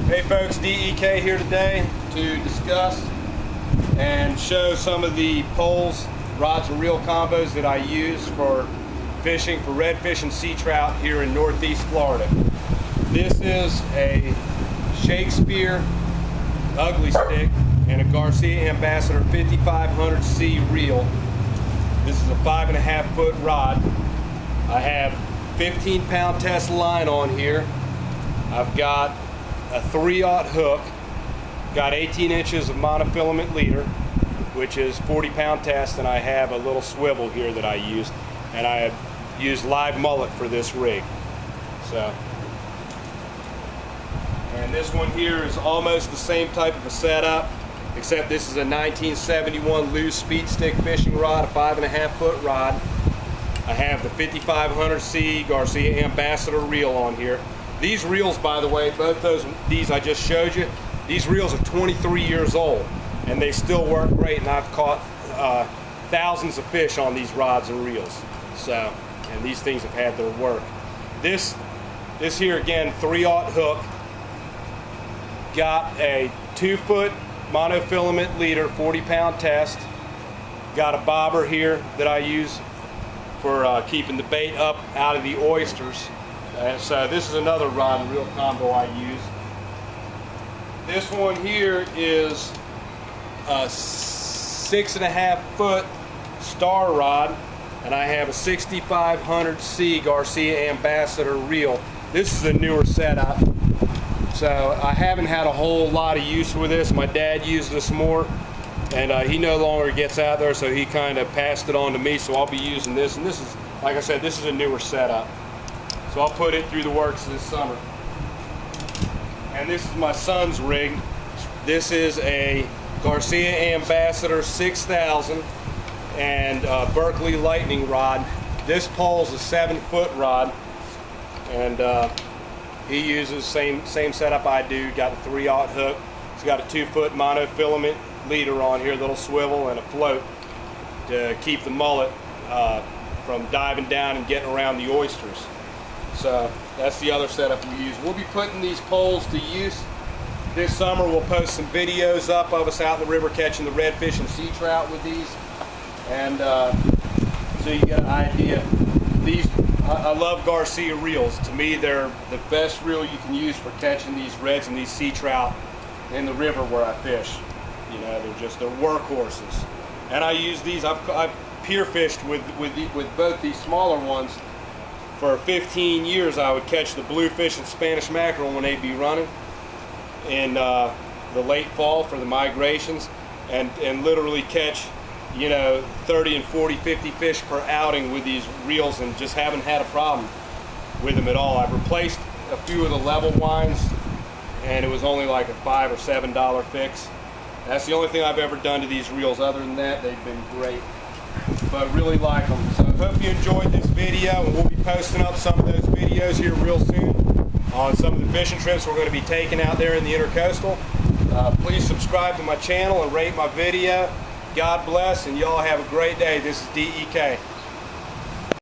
Hey folks, D.E.K here today to discuss and show some of the poles, rods and reel combos that I use for fishing for redfish and sea trout here in Northeast Florida. This is a Shakespeare ugly stick and a Garcia Ambassadeur 5500C reel. This is a 5.5 foot rod. I have 15-pound test line on here. I've got a 3/0 hook, got 18 inches of monofilament leader, which is 40-pound test, and I have a little swivel here that I use, and I have used live mullet for this rig. And this one here is almost the same type of a setup, except this is a 1971 loose speed stick fishing rod, a 5.5 foot rod. I have the 5500C Garcia Ambassadeur reel on here. These reels, by the way, both these I just showed you, these reels are 23 years old and they still work great, and I've caught thousands of fish on these rods and reels. And these things have had their work. This here again, 3/0 hook, got a 2-foot monofilament leader, 40-pound test, got a bobber here that I use for keeping the bait up out of the oysters. So this is another rod and reel combo I use. This one here is a 6.5 foot star rod, and I have a 6500C Garcia Ambassadeur reel. This is a newer setup, so I haven't had a whole lot of use with this. My dad used this more, and he no longer gets out there, so he kind of passed it on to me, so I'll be using this. And this is, like I said, this is a newer setup. So I'll put it through the works this summer. And this is my son's rig. This is a Garcia Ambassadeur 6000 and Berkeley lightning rod. This pole's a 7-foot rod, and he uses same setup I do. Got a 3/0 hook. It's got a 2-foot monofilament leader on here, little swivel and a float to keep the mullet from diving down and getting around the oysters. So that's the other setup we use. We'll be putting these poles to use this summer. We'll post some videos up of us out in the river catching the redfish and sea trout with these, and so you get an idea. I love Garcia reels. To me, they're the best reel you can use for catching these reds and these sea trout in the river where I fish. You know, they're workhorses. And I use these. I've pier fished with both these smaller ones. For 15 years, I would catch the bluefish and Spanish mackerel when they'd be running in the late fall for the migrations, and literally catch, you know, 30 and 40, 50 fish per outing with these reels, and just haven't had a problem with them at all. I've replaced a few of the level winds, and it was only like a $5 or $7 fix. That's the only thing I've ever done to these reels. Other than that, they've been great. But really like them. So I hope you enjoyed this video, and we'll be posting up some of those videos here real soon on some of the fishing trips we're going to be taking out there in the intercoastal. Please subscribe to my channel and rate my video. God bless, and y'all have a great day. This is D.E.K.